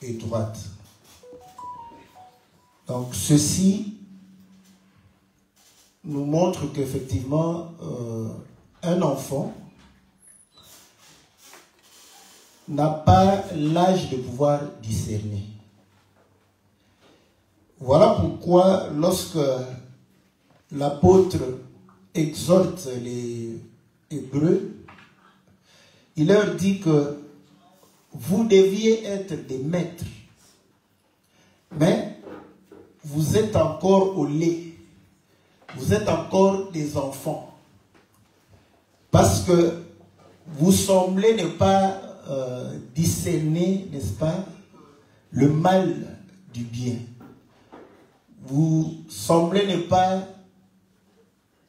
et droite. Donc ceci nous montre qu'effectivement un enfant n'a pas l'âge de pouvoir discerner. Voilà pourquoi lorsque l'apôtre exhorte les Hébreux, il leur dit que vous deviez être des maîtres, mais vous êtes encore au lait, vous êtes encore des enfants, parce que vous semblez ne pas discerner, n'est-ce pas, le mal du bien. Vous semblez ne pas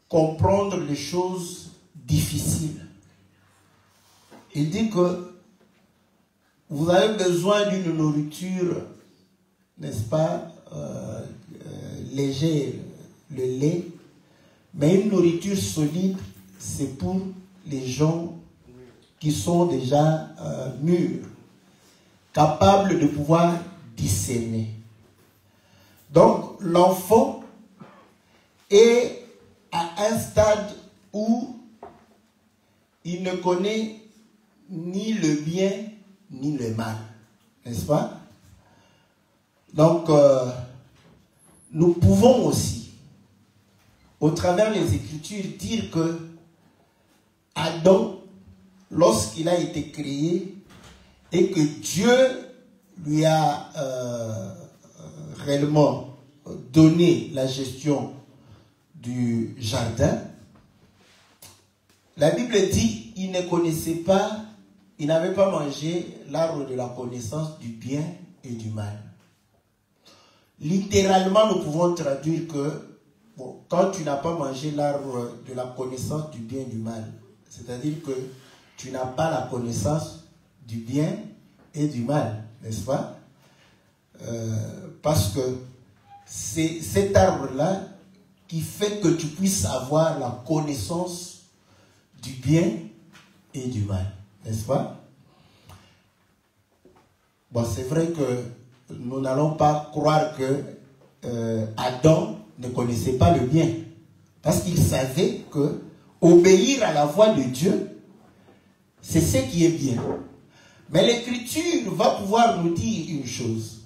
comprendre les choses difficiles. Il dit que vous avez besoin d'une nourriture, n'est-ce pas, légère, le lait, mais une nourriture solide, c'est pour les gens qui sont déjà mûrs, capables de pouvoir discerner. Donc, l'enfant est à un stade où il ne connaît ni le bien ni le mal, n'est-ce pas? Donc, nous pouvons aussi, au travers des Écritures, dire que Adam, lorsqu'il a été créé et que Dieu lui a réellement donné la gestion du jardin, la Bible dit il ne connaissait pas, il n'avait pas mangé l'arbre de la connaissance du bien et du mal. Littéralement, nous pouvons traduire que bon, quand tu n'as pas mangé l'arbre de la connaissance du bien et du mal, c'est-à-dire que tu n'as pas la connaissance du bien et du mal, n'est-ce pas? Parce que c'est cet arbre-là qui fait que tu puisses avoir la connaissance du bien et du mal, n'est-ce pas? Bon, c'est vrai que nous n'allons pas croire que Adam ne connaissait pas le bien, parce qu'il savait que obéir à la voix de Dieu, c'est ce qui est bien. Mais l'Écriture va pouvoir nous dire une chose,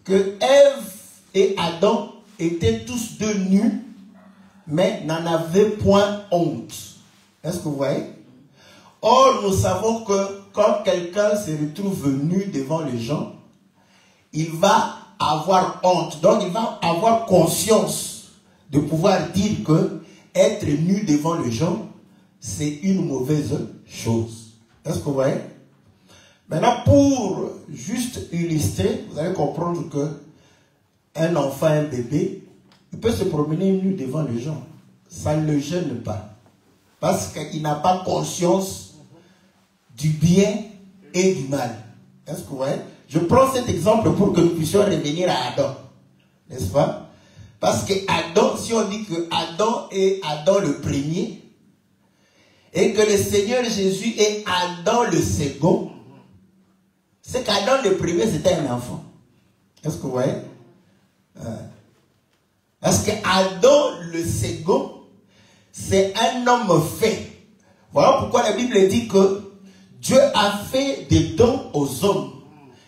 que Ève et Adam étaient tous deux nus, mais n'en avaient point honte. Est-ce que vous voyez? Or, nous savons que quand quelqu'un se retrouve nu devant les gens, il va avoir honte. Donc, il va avoir conscience de pouvoir dire que être nu devant les gens, c'est une mauvaise chose. Est-ce que vous voyez? Maintenant, pour juste illustrer, vous allez comprendre que un enfant, un bébé, il peut se promener nu devant les gens. Ça ne le gêne pas. Parce qu'il n'a pas conscience du bien et du mal. Est-ce que vous voyez? Je prends cet exemple pour que nous puissions revenir à Adam. N'est-ce pas? Parce que Adam, si on dit que Adam est Adam le premier, et que le Seigneur Jésus est Adam le second, c'est qu'Adam le premier c'était un enfant. Est-ce que vous voyez? Parce que Adam le second, c'est un homme fait. Voilà pourquoi la Bible dit que Dieu a fait des dons aux hommes.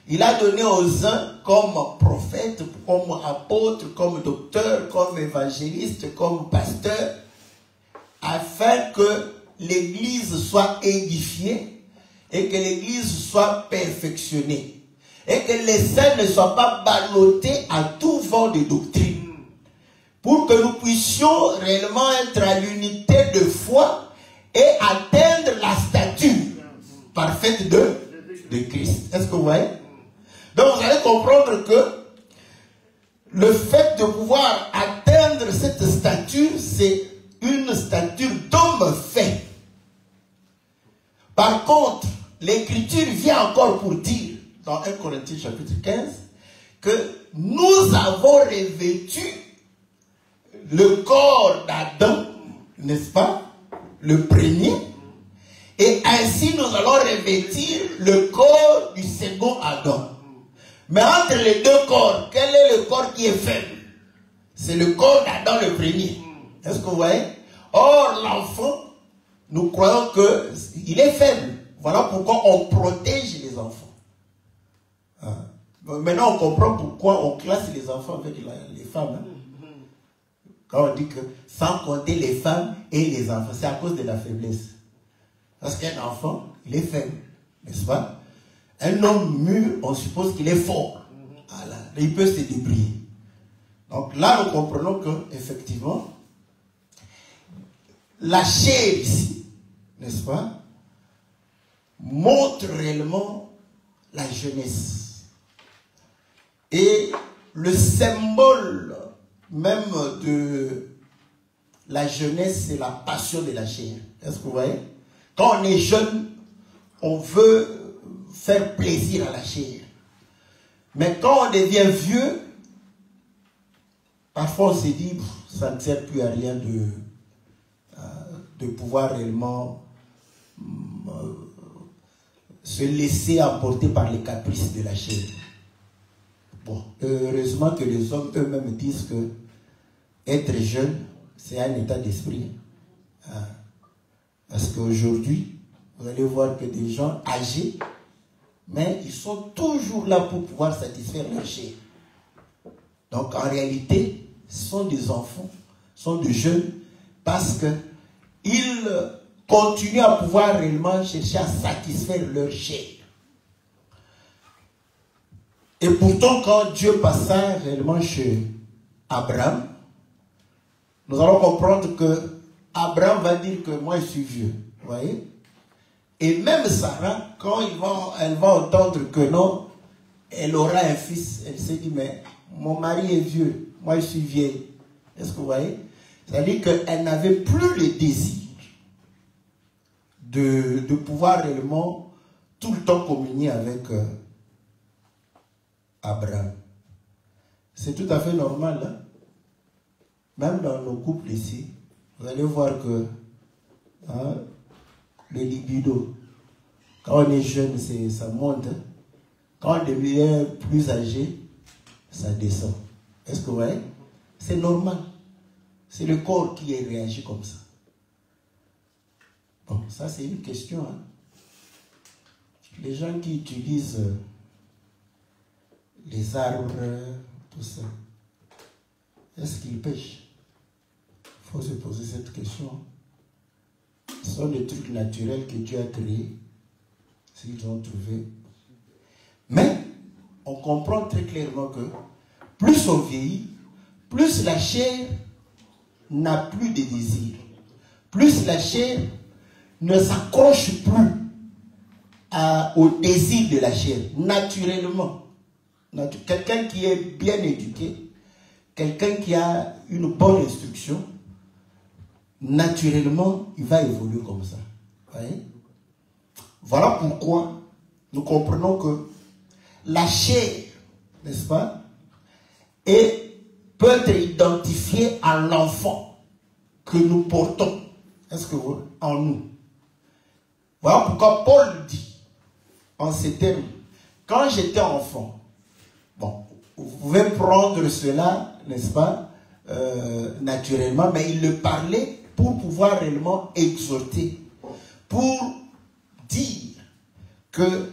Il a donné aux uns comme prophètes, comme apôtres, comme docteurs, comme évangélistes, comme pasteurs, afin que l'Église soit édifiée et que l'Église soit perfectionnée. Et que les saints ne soient pas ballottés à tout vent de doctrine. Pour que nous puissions réellement être à l'unité de foi et atteindre la stature parfaite de Christ. Est-ce que vous voyez? Donc vous allez comprendre que le fait de pouvoir atteindre cette stature, c'est une stature d'homme fait. Par contre, l'Écriture vient encore pour dire, dans 1 Corinthiens chapitre 15, que nous avons revêtu le corps d'Adam, n'est-ce pas, le premier, et ainsi nous allons revêtir le corps du second Adam. Mais entre les deux corps, quel est le corps qui est faible? C'est le corps d'Adam le premier. Est-ce que vous voyez? Or, l'enfant, nous croyons qu'il est faible. Voilà pourquoi on protège les enfants. Maintenant, on comprend pourquoi on classe les enfants avec les femmes. Quand on dit que sans compter les femmes et les enfants, c'est à cause de la faiblesse. Parce qu'un enfant, il est faible, n'est-ce pas? Un homme mûr, on suppose qu'il est fort. Voilà. Il peut se débrouiller. Donc là, nous comprenons que, effectivement, la chair ici, n'est-ce pas, montre réellement la jeunesse. Et le symbole même de la jeunesse, c'est la passion de la chair. Est-ce que vous voyez? Quand on est jeune, on veut faire plaisir à la chair. Mais quand on devient vieux, parfois on se dit, ça ne sert plus à rien de pouvoir réellement se laisser emporter par les caprices de la chair. Bon, heureusement que les hommes eux-mêmes disent que être jeune, c'est un état d'esprit. Parce qu'aujourd'hui, vous allez voir que des gens âgés, mais ils sont toujours là pour pouvoir satisfaire leur chair. Donc en réalité, ce sont des enfants, ce sont des jeunes, parce qu'ils continuent à pouvoir réellement chercher à satisfaire leur chair. Et pourtant, quand Dieu passa réellement chez Abraham, nous allons comprendre que Abraham va dire que moi je suis vieux. Vous voyez? Et même Sarah, quand elle va entendre que non, elle aura un fils, elle s'est dit, mais mon mari est vieux, moi je suis vieille. Est-ce que vous voyez? C'est-à-dire qu'elle n'avait plus le désir de pouvoir réellement tout le temps communier avec Abraham. C'est tout à fait normal. Hein? Même dans nos couples ici, vous allez voir que le libido, quand on est jeune, ça monte. Hein? Quand on devient plus âgé, ça descend. Est-ce que vous voyez? C'est normal. C'est le corps qui réagit comme ça. Bon, ça c'est une question. Hein? Les gens qui utilisent les arbres, tout ça, est-ce qu'ils pêchent? Il faut se poser cette question. Ce sont des trucs naturels que Dieu a créés, s'ils ont trouvé. Mais on comprend très clairement que plus on vieillit, plus la chair n'a plus de désir. Plus la chair ne s'accroche plus au désir de la chair, naturellement. Quelqu'un qui est bien éduqué, quelqu'un qui a une bonne instruction, naturellement, il va évoluer comme ça. Voyez? Voilà pourquoi nous comprenons que la chair, n'est-ce pas, peut être identifiée à l'enfant que nous portons. Est-ce que vous, en nous? Voilà pourquoi Paul dit en ces termes, quand j'étais enfant, bon, vous pouvez prendre cela, n'est-ce pas, naturellement, mais il le parlait pour pouvoir réellement exhorter, pour dire que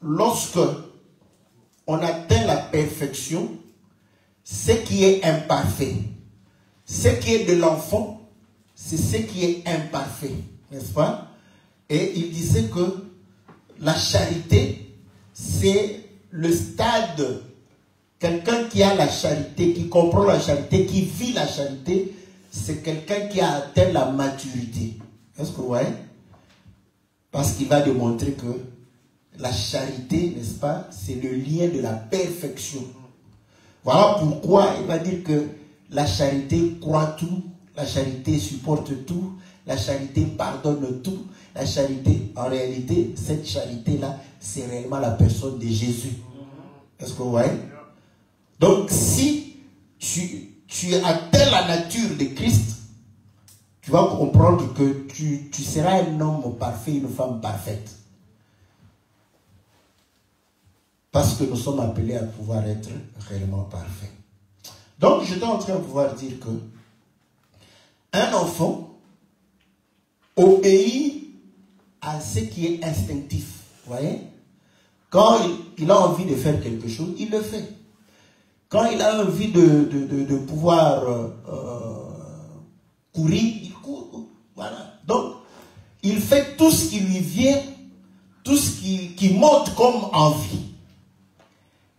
lorsque on atteint la perfection, ce qui est imparfait, ce qui est de l'enfant, c'est ce qui est imparfait, n'est-ce pas? Et il disait que la charité, c'est le stade, quelqu'un qui a la charité, qui comprend la charité, qui vit la charité, c'est quelqu'un qui a atteint la maturité. Est-ce que vous voyez? Parce qu'il va démontrer que la charité, n'est-ce pas, c'est le lien de la perfection. Voilà pourquoi il va dire que la charité croit tout, la charité supporte tout, la charité pardonne tout, la charité, en réalité, cette charité-là, c'est réellement la personne de Jésus. Est-ce que vous voyez? Donc, si tu atteins la nature de Christ, tu vas comprendre que tu seras un homme parfait, une femme parfaite. Parce que nous sommes appelés à pouvoir être réellement parfaits. Donc, j'étais en train de pouvoir dire que un enfant obéit à ce qui est instinctif. Vous voyez? Quand il a envie de faire quelque chose, il le fait. Quand il a envie de pouvoir courir, il court. Voilà. Donc, il fait tout ce qui lui vient, tout ce qui monte comme envie.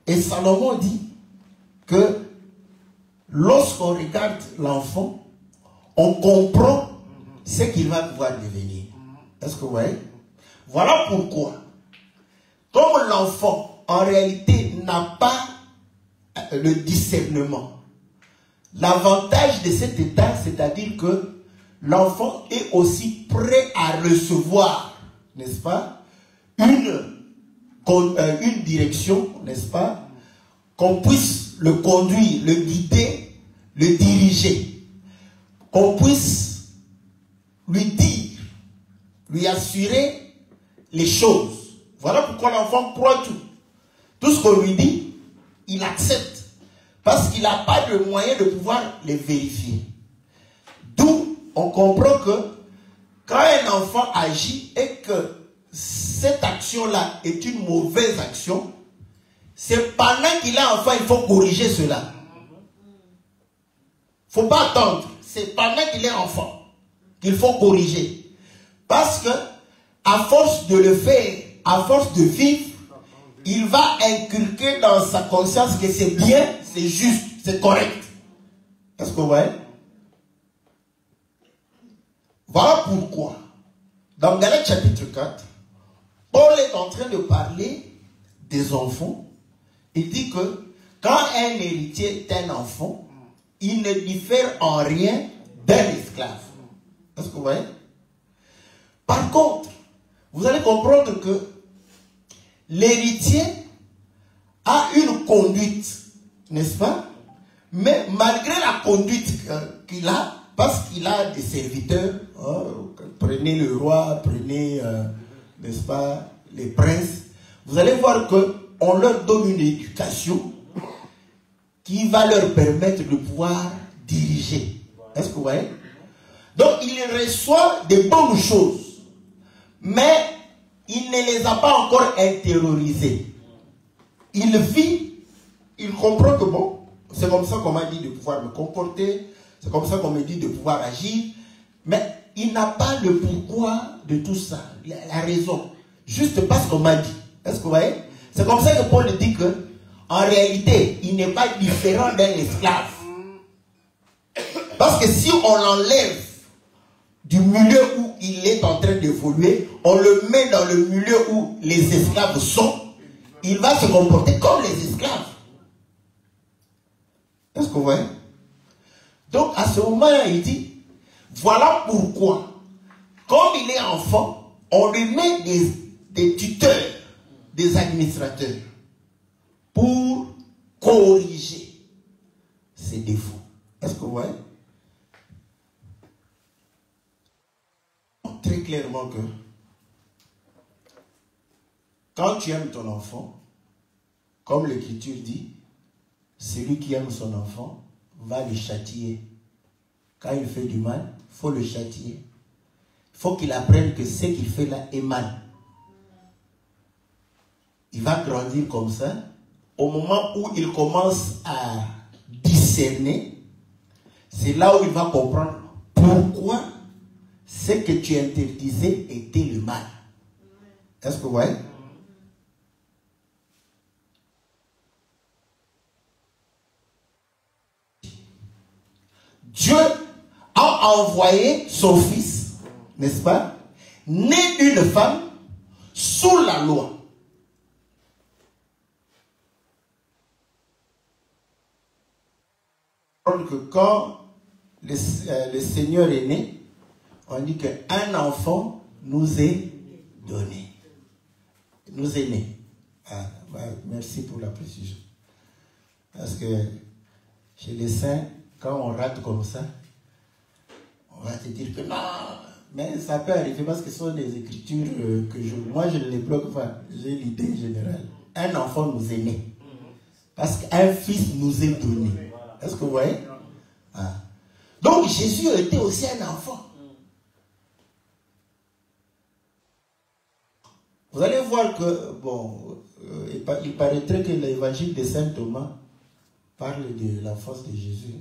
Et Salomon dit que lorsqu'on regarde l'enfant, on comprend ce qu'il va pouvoir devenir. Est-ce que vous voyez? Voilà pourquoi, comme l'enfant, en réalité, n'a pas le discernement, l'avantage de cet état, c'est-à-dire que l'enfant est aussi prêt à recevoir, n'est-ce pas, une direction, n'est-ce pas, qu'on puisse le conduire, le guider, le diriger, qu'on puisse lui dire, lui assurer les choses. Voilà pourquoi l'enfant croit tout. Tout ce qu'on lui dit, il accepte. Parce qu'il n'a pas de moyen de pouvoir les vérifier. D'où on comprend que quand un enfant agit et que cette action-là est une mauvaise action, c'est pendant qu'il est enfant, il faut corriger cela. Il ne faut pas attendre. C'est pendant qu'il est enfant qu'il faut corriger. Parce que, à force de le faire, à force de vivre, il va inculquer dans sa conscience que c'est bien, c'est juste, c'est correct. Est-ce que vous voyez? Voilà pourquoi, dans Galates chapitre 4, Paul est en train de parler des enfants. Il dit que quand un héritier est un enfant, il ne diffère en rien d'un esclave. Est-ce que vous voyez? Par contre, vous allez comprendre que l'héritier a une conduite, n'est-ce pas? Mais malgré la conduite qu'il a, parce qu'il a des serviteurs, prenez le roi, prenez, n'est-ce pas, les princes, vous allez voir qu'on leur donne une éducation qui va leur permettre de pouvoir diriger. Est-ce que vous voyez? Donc, il reçoit des bonnes choses, mais il ne les a pas encore intériorisées. Il vit, il comprend que bon, c'est comme ça qu'on m'a dit de pouvoir me comporter, c'est comme ça qu'on me dit de pouvoir agir, mais il n'a pas le pourquoi de tout ça, la raison, juste parce qu'on m'a dit. Est-ce que vous voyez? C'est comme ça que Paul dit que, en réalité, il n'est pas différent d'un esclave. Parce que si on l'enlève du milieu où il est en train d'évoluer, on le met dans le milieu où les esclaves sont, il va se comporter comme les esclaves. Est-ce que vous voyez? Donc à ce moment-là, il dit, voilà pourquoi, comme il est enfant, on lui met des tuteurs, des administrateurs, pour corriger ses défauts. Est-ce que vous voyez? Très clairement que quand tu aimes ton enfant, comme l'Écriture dit, celui qui aime son enfant va le châtier. Quand il fait du mal, il faut le châtier. Il faut qu'il apprenne que ce qu'il fait là est mal. Il va grandir comme ça. Au moment où il commence à discerner, c'est là où il va comprendre pourquoi ce que tu interdisais était le mal. Est-ce que vous voyez? Dieu a envoyé son fils, n'est-ce pas, né d'une femme sous la loi. Que quand le Seigneur est né, on dit qu'un enfant nous est donné. Nous est né. Ah, merci pour la précision. Parce que chez les saints, quand on rate comme ça, on va te dire que non, mais ça peut arriver parce que ce sont des écritures que moi je ne les bloque pas. J'ai l'idée générale. un enfant nous est né. Parce qu'un fils nous est donné. Est-ce que vous voyez? Ah. Donc Jésus était aussi un enfant. Vous allez voir que, bon, il paraîtrait que l'évangile de Saint Thomas parle de l'enfance de Jésus.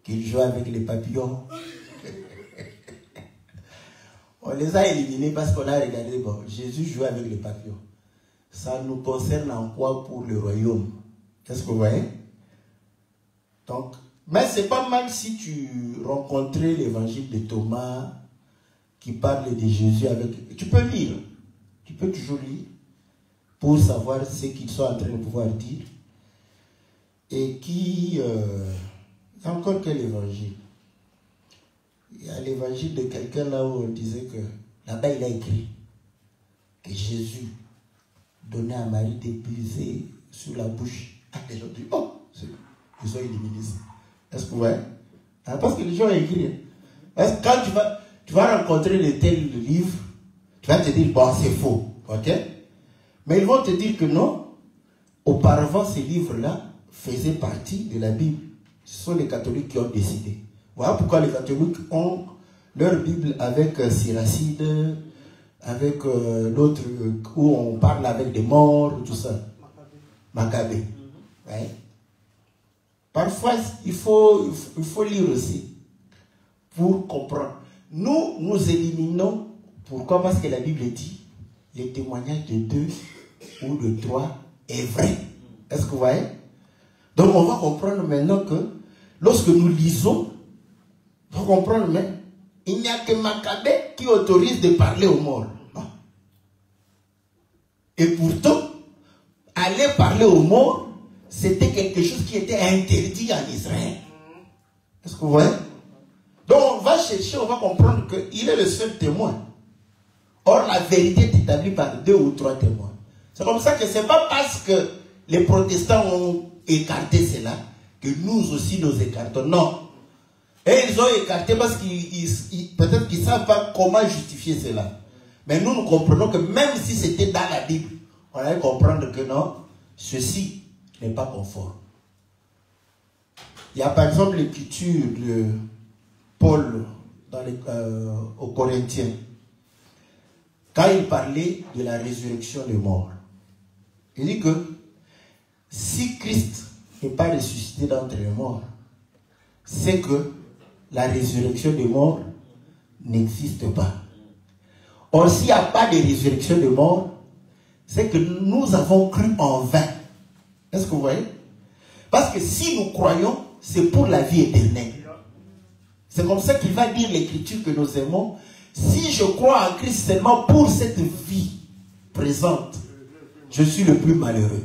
Qu'il jouait avec les papillons. On les a éliminés parce qu'on a regardé, bon, Jésus jouait avec les papillons. Ça nous concerne en quoi pour le royaume? Est-ce que vous voyez? Donc, mais c'est pas mal si tu rencontrais l'évangile de Thomas qui parle de Jésus avec... Tu peux lire. Tu peux toujours lire pour savoir ce qu'ils sont en train de pouvoir dire. Et qui... Il y a encore quel évangile? Il y a l'évangile de quelqu'un là où on disait que là-bas il a écrit que Jésus donnait à Marie des baisers sur la bouche. Ah, les gens disent, oh, ils ont éliminé ça. Est-ce que vous voyez? Ah, parce que les gens ont écrit. Parce que quand tu vas rencontrer de tels livres, tu vas te dire, bon, c'est faux. Ok? Mais ils vont te dire que non. Auparavant, ces livres-là faisaient partie de la Bible. Ce sont les catholiques qui ont décidé. Voilà pourquoi les catholiques ont leur Bible avec Siracide, avec l'autre où on parle avec des morts, tout ça. Maccabée. Ouais. Parfois, il faut lire aussi pour comprendre. Nous éliminons. Pourquoi? Parce que la Bible dit les témoignages de 2 ou de 3 est vrai. Est-ce que vous voyez? Donc on va comprendre maintenant que lorsque nous lisons, il faut comprendre, mais il n'y a que Maccabée qui autorise de parler aux morts. Non. Et pourtant, aller parler aux morts, c'était quelque chose qui était interdit en Israël. Est-ce que vous voyez? Donc on va chercher, on va comprendre qu'il est le seul témoin. Or la vérité est établie par 2 ou 3 témoins. C'est comme ça que ce n'est pas parce que les protestants ont écarté cela que nous aussi nous écartons. Non. Et ils ont écarté parce qu'ils peut-être qu'ils ne savent pas comment justifier cela. Mais nous, nous comprenons que même si c'était dans la Bible, on allait comprendre que non, ceci n'est pas conforme. Il y a par exemple l'écriture de Paul aux Corinthiens. Quand il parlait de la résurrection des morts, il dit que si Christ n'est pas ressuscité d'entre les morts, c'est que la résurrection des morts n'existe pas. Or, s'il n'y a pas de résurrection des morts, c'est que nous avons cru en vain. Est-ce que vous voyez? Parce que si nous croyons, c'est pour la vie éternelle. C'est comme ça qu'il va dire l'écriture que nous aimons. Si je crois en Christ seulement pour cette vie présente, je suis le plus malheureux.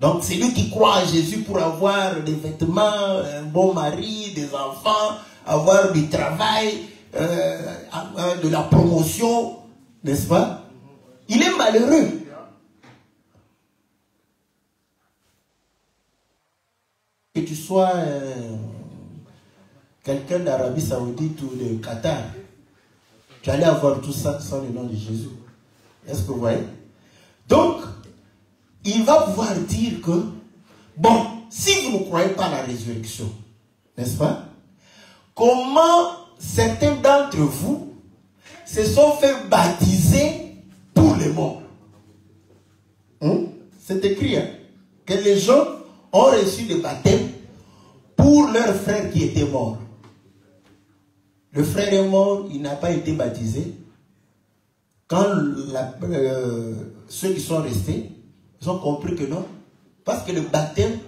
Donc c'est lui qui croit en Jésus pour avoir des vêtements, un bon mari, des enfants, avoir du travail, de la promotion, n'est-ce pas? Il est malheureux. Que tu sois quelqu'un d'Arabie Saoudite ou de Qatar, tu allais avoir tout ça sans le nom de Jésus. Est-ce que vous voyez? Donc, il va pouvoir dire que, bon, si vous ne croyez pas à la résurrection, n'est-ce pas? Comment certains d'entre vous se sont fait baptiser pour les morts? C'est écrit, hein, que les gens ont reçu le baptême pour leur frère qui était mort. Le frère est mort, il n'a pas été baptisé. Quand ceux qui sont restés, ils ont compris que non. Parce que le baptême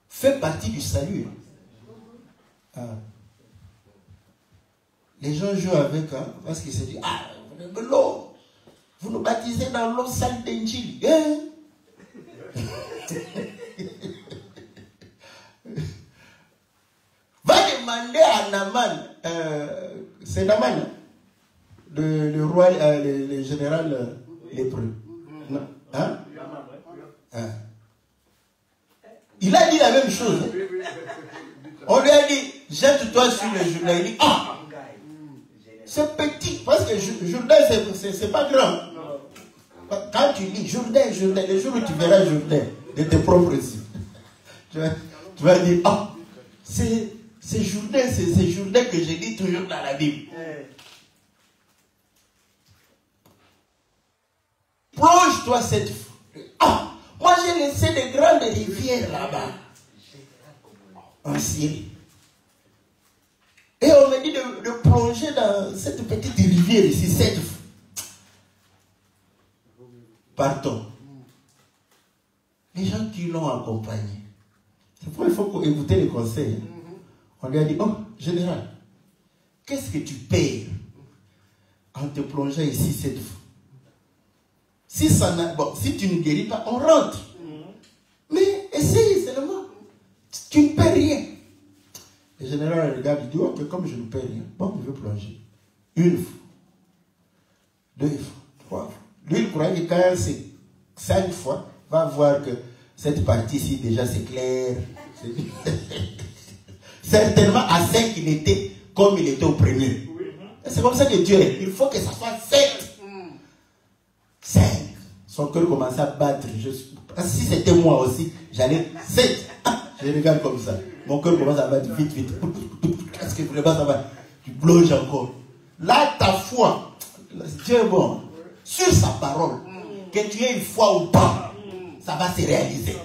fait partie du salut. Ah. Les gens jouent avec, hein, parce qu'ils se disent, ah, l'eau, vous nous baptisez dans l'eau sale d'Injil. Va demander à Naman, c'est Naman, hein? Le roi, le général lépreux. Hein? Hein? Il a dit la même chose. On lui a dit, jette-toi sur le Jourdain. Il dit, ah, c'est petit, parce que le Jourdain, c'est pas grand. Quand tu lis Jourdain, le jour où tu verras Jourdain de tes propres yeux, tu vas dire, ah, c'est Jourdain que je lis toujours dans la Bible. Plonge-toi cette fois. Ah, moi j'ai laissé des grandes rivières là-bas, en Syrie. Et on me dit de plonger dans cette petite rivière ici, cette fois. Partons. Les gens qui l'ont accompagné. C'est pourquoi il faut écouter les conseils. On lui a dit, oh, général, qu'est-ce que tu payes en te plongeant ici cette fois? Si, si tu ne guéris pas, on rentre. Mais essaye seulement. Tu ne paies rien. Le général regarde, il dit, oh, mais comme je ne paie rien, bon, je veux plonger. Une fois, 2 fois, 3 fois. Lui, il croyait que quand c'est 5 fois, va voir que cette partie-ci, déjà, c'est clair. Certainement, à 5, il était comme il était au premier. C'est comme ça que Dieu est. Il faut que ça soit 7. 5. Son cœur commençait à battre. Si c'était moi aussi, j'allais 7. Je regarde comme ça. Mon cœur commence à battre vite, vite. Qu'est-ce que vraiment ça va? Tu plonges encore. Là, ta foi, Dieu est bon. Sur sa parole, que tu aies une foi ou pas, ça va se réaliser.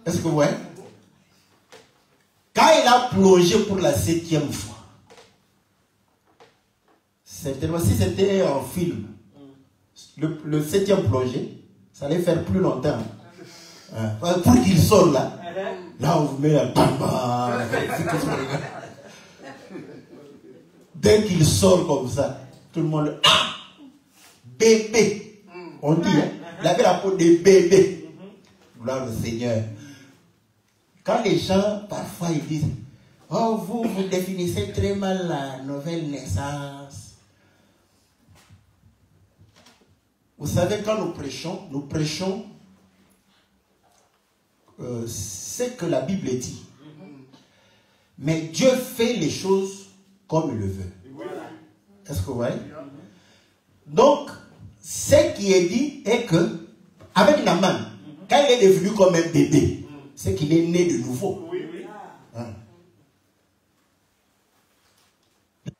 Est-ce que vous voyez? Quand il a plongé pour la 7e fois, certainement, si c'était un film, le 7e plongée, ça allait faire plus longtemps. Pour qu'il sorte là, on vous met un bamba. Dès qu'il sort comme ça, tout le monde, ah, bébé. On dit, hein, il avait la peau de bébé. Gloire au Seigneur. Quand les gens, parfois, ils disent, oh, vous définissez très mal la nouvelle naissance. Vous savez, quand nous prêchons ce que la Bible dit. Mais Dieu fait les choses comme il le veut. Est-ce que vous voyez? Donc, ce qui est dit est que, avec Naaman, quand il est devenu comme un bébé, c'est qu'il est né de nouveau. Hein? Il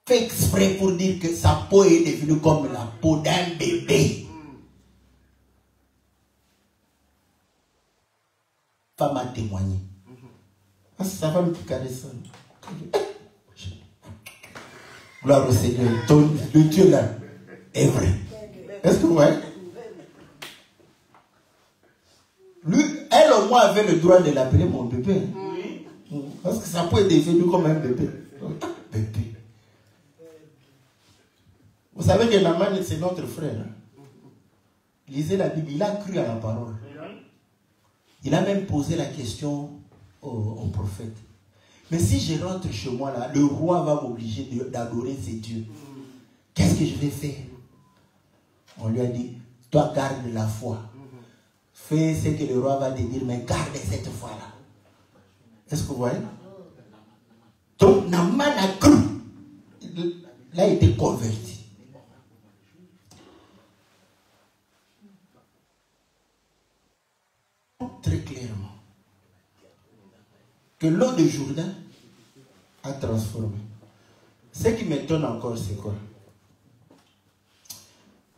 fait exprès pour dire que sa peau est devenue comme la peau d'un bébé. Femme a témoigné. Sa femme qui caresse ça. Gloire au Seigneur. Le Dieu là est vrai. Est-ce que vous voyez? Lui, elle au moins avait le droit de l'appeler mon bébé. Oui. Parce que sa peau est devenue comme un bébé. Bébé. Vous savez que Naaman, c'est notre frère. Lisez la Bible, il a cru à la parole. Il a même posé la question au prophète. Mais si je rentre chez moi là, le roi va m'obliger d'adorer ses dieux. Qu'est-ce que je vais faire? On lui a dit, toi garde la foi. Fais ce que le roi va te dire, mais garde cette foi-là. Est-ce que vous voyez? Donc Naaman a cru. Il a été converti. Très clairement que l'eau de Jourdain a transformé. Ce qui m'étonne encore, c'est quoi?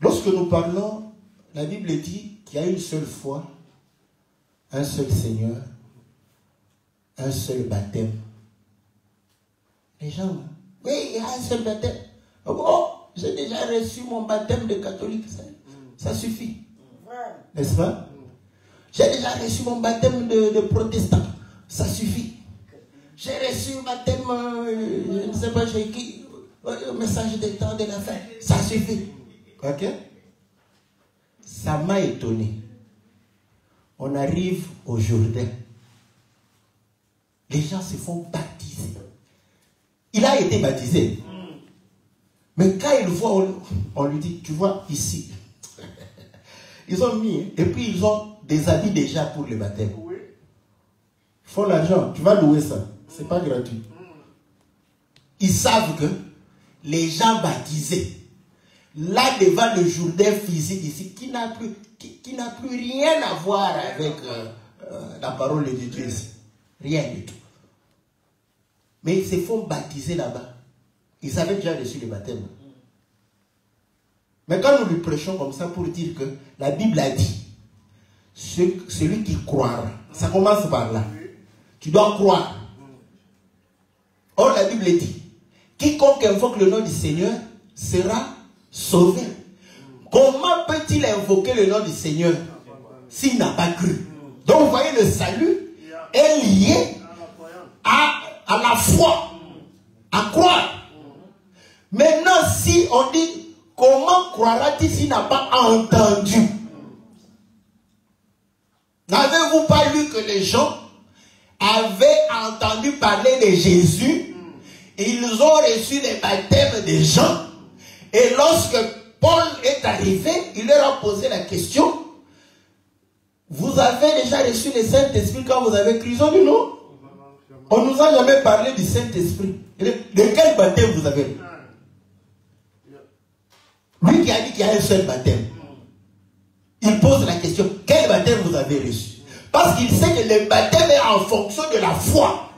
Lorsque nous parlons, la Bible dit qu'il y a une seule foi, un seul Seigneur, un seul baptême. Les gens, oui, il y a un seul baptême. Oh, j'ai déjà reçu mon baptême de catholique, ça suffit. N'est-ce pas? J'ai déjà reçu mon baptême de protestant. Ça suffit. J'ai reçu mon baptême, je ne sais pas chez qui, le message des temps de la fin. Ça suffit. Ok? Ça m'a étonné. On arrive au Jourdain. Les gens se font baptiser. Il a été baptisé. Mais quand il voit, on lui dit, tu vois, ici. Ils ont mis, et puis ils ont des habits déjà pour le baptême. Il faut l'argent, tu vas louer ça. C'est pas gratuit. Ils savent que les gens baptisés là devant le Jourdain physique ici, qui n'a plus rien à voir avec la parole de Dieu ici. Rien du tout. Mais ils se font baptiser là-bas. Ils avaient déjà reçu le baptême. Mais quand nous lui prêchons comme ça pour dire que la Bible a dit, celui qui croira, ça commence par là. Tu dois croire. Or la Bible dit, quiconque invoque le nom du Seigneur sera sauvé. Comment peut-il invoquer le nom du Seigneur s'il n'a pas cru? Donc vous voyez, le salut est lié à la foi, à croire. Maintenant, si on dit, comment croira-t-il s'il n'a pas entendu? N'avez-vous pas lu que les gens avaient entendu parler de Jésus? Ils ont reçu les baptêmes des gens. Et lorsque Paul est arrivé, il leur a posé la question, vous avez déjà reçu le Saint-Esprit quand vous avez cru? Ils ont dit non. On ne nous a jamais parlé du Saint-Esprit. De quel baptême vous avez? Lui qui a dit qu'il y a un seul baptême. Il pose la question, quel baptême vous avez reçu? Parce qu'il sait que le baptême est en fonction de la foi.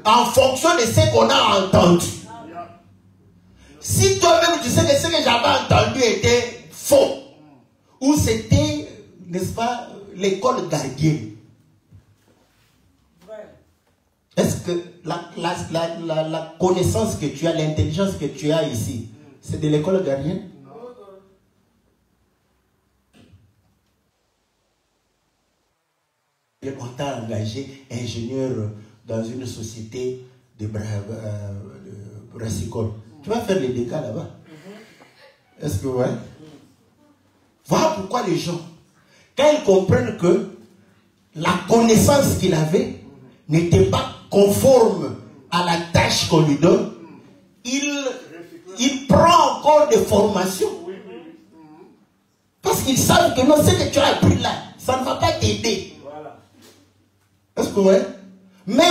En fonction de ce qu'on a entendu. Si toi-même tu sais que ce que j'avais entendu était faux, ou c'était, n'est-ce pas, l'école gardienne. Est-ce que la connaissance que tu as, l'intelligence que tu as ici, c'est de l'école gardienne? On t'a engagé ingénieur dans une société de brassicole. Tu vas faire les dégâts là-bas. Est-ce que ouais? Voilà pourquoi les gens, quand ils comprennent que la connaissance qu'il avait n'était pas conforme à la tâche qu'on lui donne, il prend encore des formations. Parce qu'ils savent que non, ce que tu as appris là, ça ne va pas t'aider. Est-ce que ouais? Mais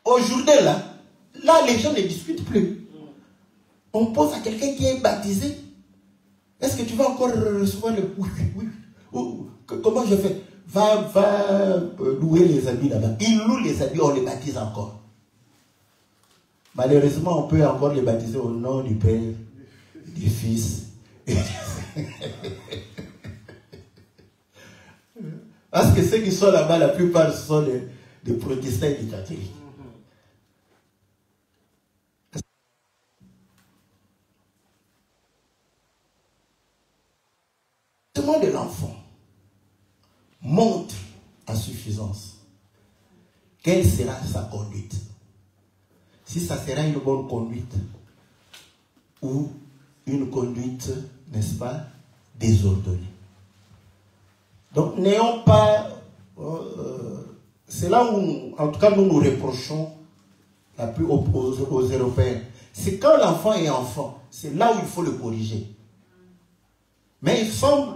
aujourd'hui là, les gens ne discutent plus. On pose à quelqu'un qui est baptisé, est-ce que tu vas encore recevoir le oui? Comment je fais? Va louer les habits là-bas. Il loue les habits, on les baptise encore. Malheureusement, on peut encore les baptiser au nom du Père, du Fils. Parce que ceux qui sont là-bas, la plupart sont des protestants et des catholiques. Le comportement de l'enfant montre à suffisance quelle sera sa conduite. Si ça sera une bonne conduite ou une conduite, n'est-ce pas, désordonnée. Donc n'ayons pas, c'est là où, en tout cas, nous nous reprochons la plus aux Européens. C'est quand l'enfant est enfant, c'est là où il faut le corriger. Mais il semble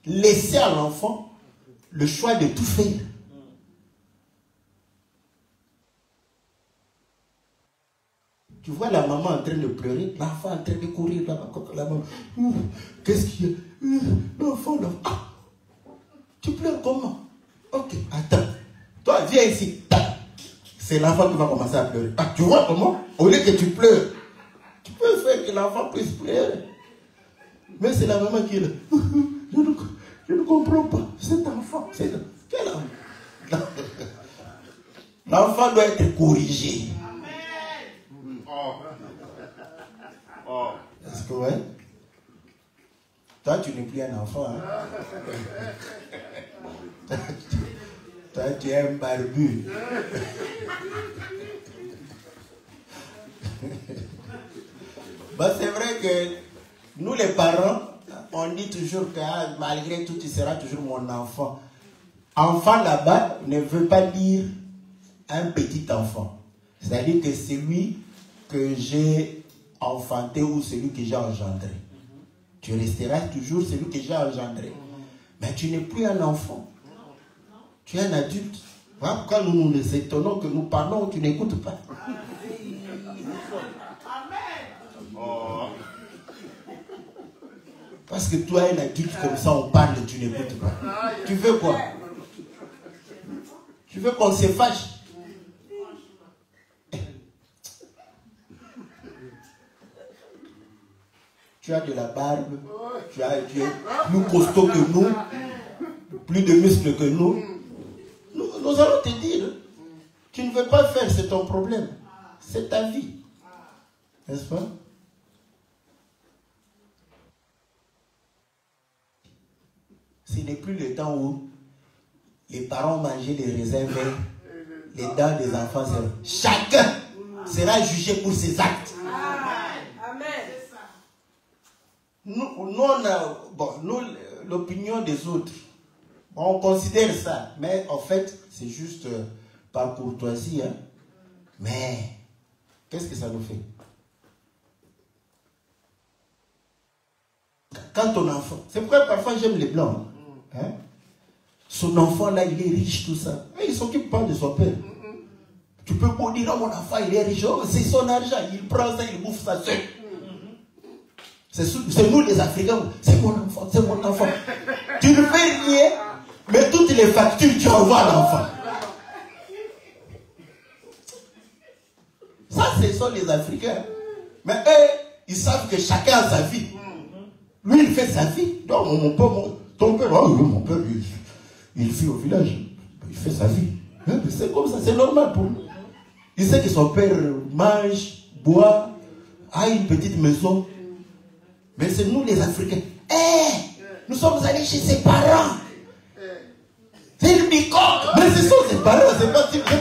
laisser à l'enfant le choix de tout faire. Tu vois la maman en train de pleurer, l'enfant en train de courir là-bas contre la maman. Qu'est-ce qu'il y a? L'enfant, ah, tu pleures comment? Ok, attends. Toi, viens ici. C'est l'enfant qui va commencer à pleurer. Ah, tu vois comment? Au lieu que tu pleures, tu peux faire que l'enfant puisse pleurer. Mais c'est la maman qui est là. Je ne comprends pas. Cet enfant, quel enfant? L'enfant doit être corrigé. Est-ce que ouais? Toi, tu n'es plus un enfant. Hein? Toi, tu es un barbu. Bah, c'est vrai que nous, les parents, on dit toujours que malgré tout, tu seras toujours mon enfant. Enfant là-bas ne veut pas dire un petit enfant. C'est-à-dire que c'est lui que j'ai enfanté ou celui que j'ai engendré. Tu resteras toujours celui que j'ai engendré. Mais tu n'es plus un enfant. Tu es un adulte. Voilà pourquoi nous nous étonnons que nous parlons, tu n'écoutes pas. Parce que toi, un adulte comme ça, on parle, tu n'écoutes pas. Tu veux quoi? Tu veux qu'on se fâche? Tu as de la barbe, tu es plus costaud que nous, plus de muscles que nous. Nous allons te dire, tu ne veux pas faire, c'est ton problème. C'est ta vie. N'est-ce pas? Ce n'est plus le temps où les parents mangeaient les raisins verts, les dents des enfants. Chacun sera jugé pour ses actes. Nous, l'opinion des autres, on considère ça, mais en fait, c'est juste par courtoisie. Hein. Mais, qu'est-ce que ça nous fait? Quand ton enfant, c'est pourquoi parfois j'aime les blancs. Hein? Son enfant là, il est riche, tout ça. Mais il ne s'occupe pas de son père. Tu peux pas dire, oh, mon enfant, il est riche, oh, c'est son argent, il prend ça, il bouffe ça seul. C'est nous les Africains, c'est mon enfant, c'est mon enfant. Tu ne fais rien, mais toutes les factures, tu envoies à l'enfant. Ça, ce sont les Africains. Mais eux, ils savent que chacun a sa vie. Lui, il fait sa vie. Donc, ton père, oh, mon père, il vit au village. Il fait sa vie. C'est comme ça, c'est normal pour lui. Il sait que son père mange, boit, a une petite maison. Mais c'est nous les Africains. Nous sommes allés chez ses parents. C'est le bicoque. Mais ce sont ses parents, c'est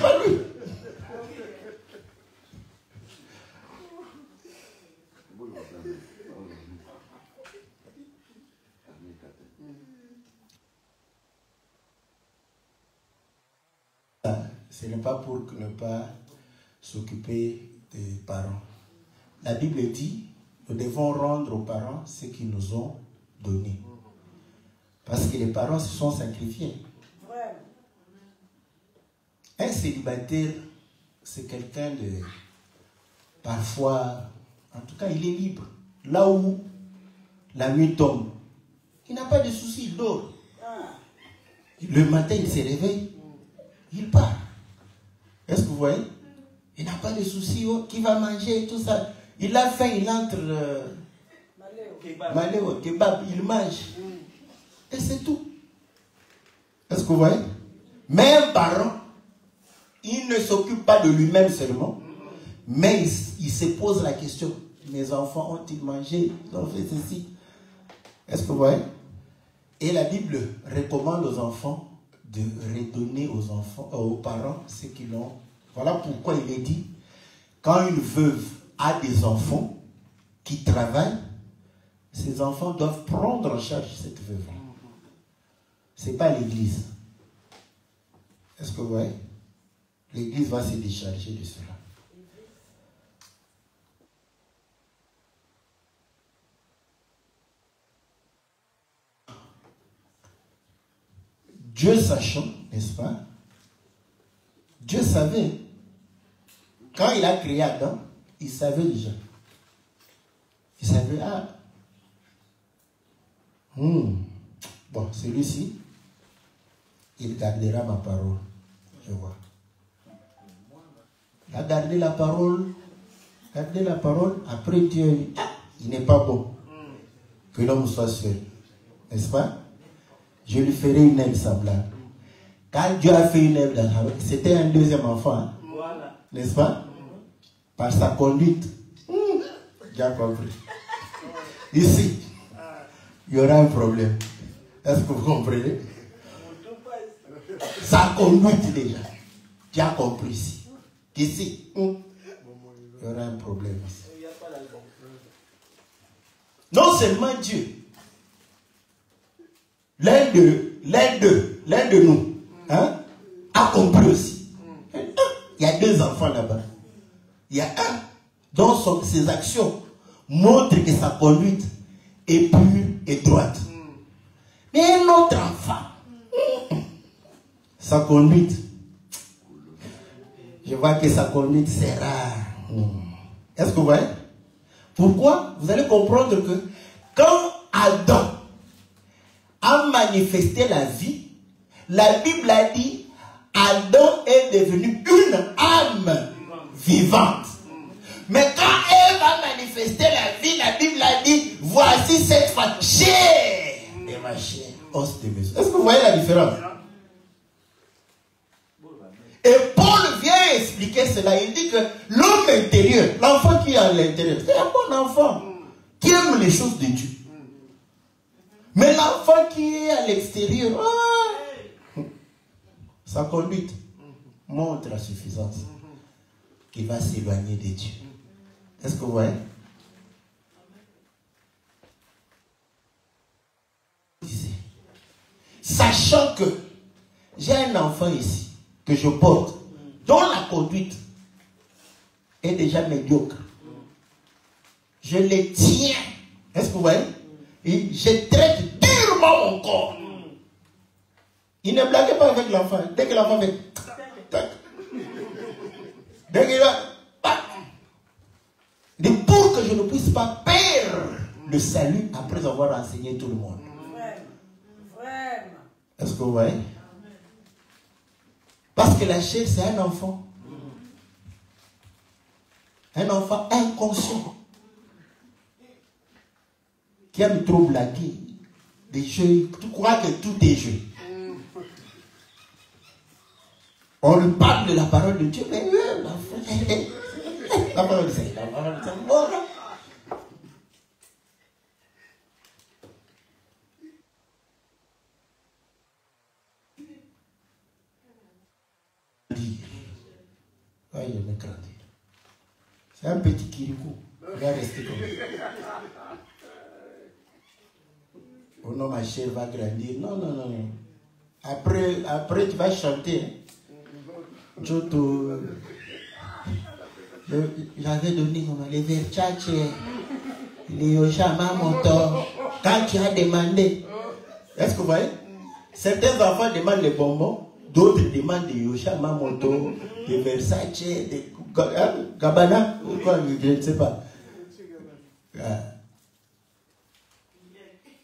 pas lui. Ce n'est pas pour ne pas s'occuper des parents. La Bible dit, nous devons rendre aux parents ce qu'ils nous ont donné. Parce que les parents se sont sacrifiés. Un célibataire, c'est quelqu'un de... Parfois, en tout cas, il est libre. Là où la nuit tombe, il n'a pas de soucis, il dort. Le matin, il se réveille, il part. Est-ce que vous voyez? Il n'a pas de soucis, oh, qui va manger, tout ça. Il a faim, il entre... Maléo, kebab, il mange. Et c'est tout. Est-ce que vous voyez? Mais un parent, il ne s'occupe pas de lui-même seulement, mais il se pose la question, mes enfants ont-ils mangé? Ils ont fait ceci. Est-ce que vous voyez? Et la Bible recommande aux enfants de redonner aux parents ce qu'ils ont. Voilà pourquoi il est dit, quand une veuve a des enfants qui travaillent, ces enfants doivent prendre en charge cette veuve. Ce n'est pas l'Église. Est-ce que vous voyez? L'Église va se décharger de cela. Dieu sachant, n'est-ce pas? Dieu savait. Quand il a créé Adam, il savait déjà. Il savait, bon, celui-ci, il gardera ma parole. Je vois. Il a gardé la parole. Gardé la parole. Après Dieu, il n'est pas bon que l'homme soit seul. N'est-ce pas? Je lui ferai une aile semblable. Quand Dieu a fait une aile, c'était un deuxième enfant. Hein? Voilà. N'est-ce pas? Par sa conduite. J'ai compris. Ici, il y aura un problème. Est-ce que vous comprenez? Sa conduite déjà. Tu as compris ici. Ici, il y aura un problème. Non seulement Dieu, l'un de nous, hein, a compris aussi. Il y a deux enfants là-bas. Il y a un dont ses actions montrent que sa conduite est pure et droite. Mais un autre enfant, sa conduite, je vois que sa conduite c'est rare. Est-ce que vous voyez? Pourquoi? Vous allez comprendre que quand Adam a manifesté la vie, la Bible a dit Adam est devenu une âme vivante. Mais quand Ève a manifesté la vie, la Bible a dit voici cette fois chair et ma chair, os de mes os. Est-ce que vous voyez la différence? Et Paul vient expliquer cela. Il dit que l'homme intérieur, l'enfant qui est à l'intérieur, c'est un bon enfant qui aime les choses de Dieu. Mais l'enfant qui est à l'extérieur, sa conduite montre la suffisance qu'il va s'éloigner de Dieu. Est-ce que vous voyez? Sachant que j'ai un enfant ici que je porte, dont la conduite est déjà médiocre. Je les tiens. Est-ce que vous voyez? Et je traite durement mon corps. Il ne blague pas avec l'enfant. Dès que l'enfant fait tac, dès qu'il va pour que je ne puisse pas perdre le salut après avoir enseigné tout le monde. Est-ce que vous voyez? Parce que la chair, c'est un enfant. Un enfant inconscient. Qui aime trop blaguer. Des jeux. Tu crois que tout est jeu. On lui parle de la parole de Dieu. Mais la parole de Dieu. La parole de Dieu. Il aimait grandir. C'est un petit kirikou. Il va rester comme ça. Oh non, ma chère va grandir. Non, non, non, non. Après tu vas chanter. Joto. J'avais donné les Versace, les Yoshama Moto. Quand tu as demandé. Est-ce que vous voyez? Certains enfants demandent les bonbons. D'autres demandent des Yoshama Moto, des Versace, des Gabbana, quoi, je ne sais pas.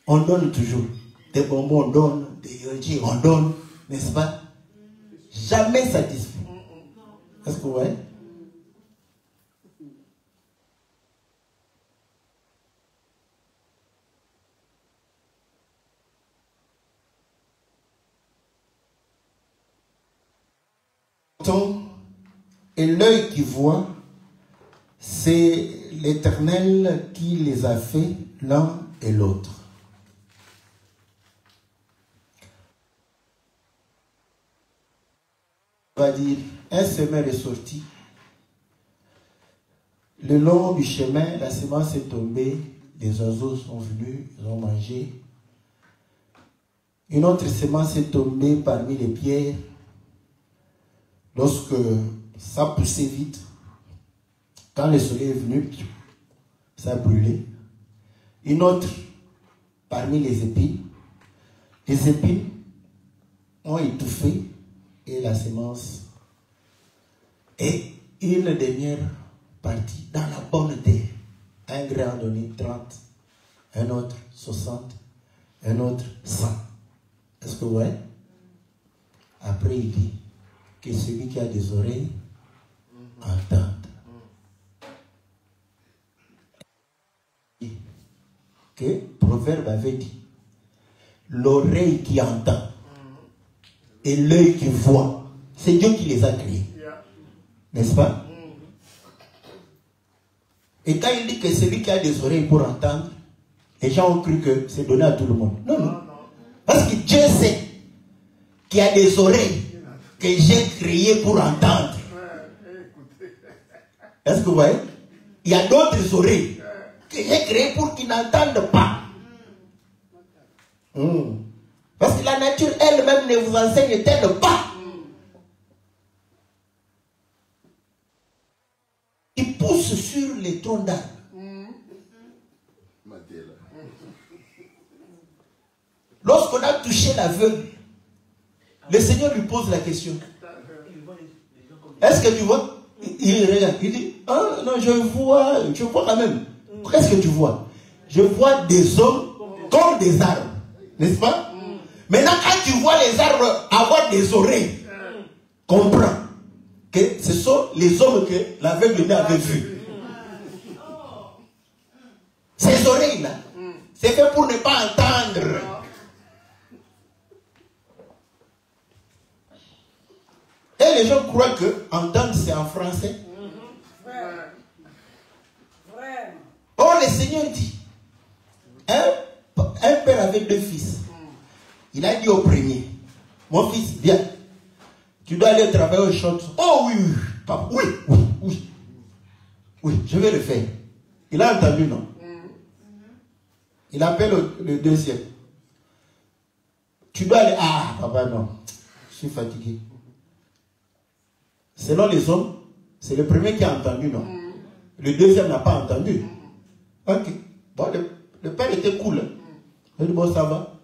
On donne toujours. Des bonbons, on donne. Des Yoji, on donne. N'est-ce pas? Jamais satisfait. Est-ce que vous voyez? Et l'œil qui voit, c'est l'Éternel qui les a fait l'un et l'autre. On va dire, un semeur est sorti. Le long du chemin, la semence est tombée, les oiseaux sont venus, ils ont mangé. Une autre semence est tombée parmi les pierres. Lorsque ça poussait vite, quand le soleil est venu, ça a brûlé. Une autre parmi les épines ont étouffé et la semence. Et une dernière partie dans la bonne terre. Un grain donné 30, un autre 60, un autre 100. Est-ce que vous voyez? Après il dit que celui qui a des oreilles entende. Que Proverbe avait dit, l'oreille qui entend et l'œil qui voit, c'est Dieu qui les a créés. N'est-ce pas? Et quand il dit que celui qui a des oreilles pour entendre, les gens ont cru que c'est donné à tout le monde. Non, non. Parce que Dieu sait qu'il y a des oreilles que j'ai créées pour entendre. Est-ce que vous voyez? Il y a d'autres oreilles que j'ai créées pour qu'ils n'entendent pas. Parce que la nature elle-même ne vous enseigne-t-elle pas? Il pousse sur les troncs d'arbres. Lorsqu'on a touché l'aveugle, le Seigneur lui pose la question. Est-ce que tu vois? Il regarde, il dit, ah non, je vois quand même. Qu'est-ce que tu vois? Je vois des hommes comme des arbres. N'est-ce pas? Maintenant, quand tu vois les arbres avoir des oreilles, comprends que ce sont les hommes que l'aveugle avait vus. Ces oreilles-là, c'est fait pour ne pas entendre. Et les gens croient que entendre c'est en français. Or, le Seigneur dit, un père avait 2 fils. Il a dit au premier, mon fils, viens, tu dois aller travailler au champ. Oh oui, oui, papa, oui, je vais le faire. Il a entendu, non? Il appelle le deuxième. Tu dois aller, ah, papa, non, je suis fatigué. Selon les hommes, c'est le premier qui a entendu, non? Le deuxième n'a pas entendu. Ok. Bon, le père était cool. Hein? Il dit, bon, ça va.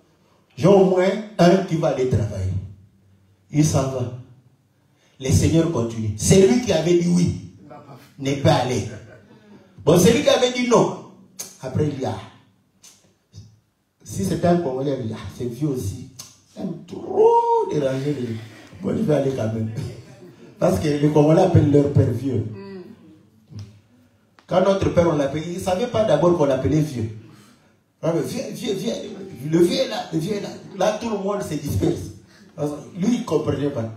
J'ai au moins un qui va aller travailler. Il s'en va. Le Seigneur continue. C'est lui qui avait dit oui. N'est pas allé. Bon, c'est lui qui avait dit non. Après, il dit, ah. Si c'était un Congolais, il dit, ah, c'est vieux aussi. Ça aime trop déranger les... Bon, je vais aller quand même. Parce que les Congolais appellent leur père vieux. Quand notre père, on l'appelait, il ne savait pas d'abord qu'on l'appelait vieux. Vieux, le vieux est là, le vieux est là. Là, tout le monde se disperse. Lui, il ne comprenait pas.